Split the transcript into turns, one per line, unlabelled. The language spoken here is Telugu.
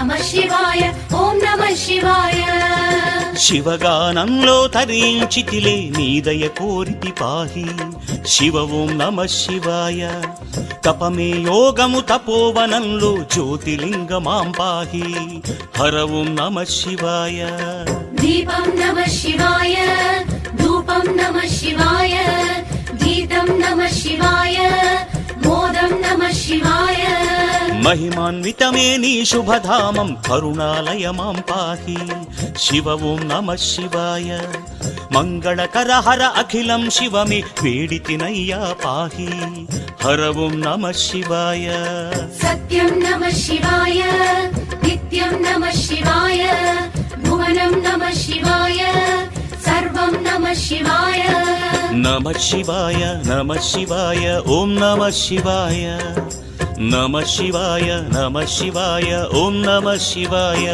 నమః శివాయ ఓం నమః శివాయ
శివగానంలో తరించితిలే నీదయ కోరితి పాహి శివ ఓం నమః శివాయ తపమే యోగము తపోవనంలో జ్యోతిలింగమాం పాహి హర ఓం నమః శివాయ
దీపం నమః శివాయ ధూపం నమః శివాయ గీతం నమః శివాయ మోదం నమః శివాయ
మహిమాన్వితమే నీ శుభధామం కరుణాలయమాం పాహి శివ ఓం నమః శివాయ మంగళకర హర అఖిలం శివమే వేడితినయ్యా పాహి హర ఓం నమః శివాయ
సత్యం నమః శివాయ నిత్యం నమః శివాయ భువనం నమః శివాయ సర్వం నమః శివాయ
నమః శివాయ నమః శివాయ ఓం నమః శివాయ నమః శివాయ నమః శివాయ ఓం నమః శివాయ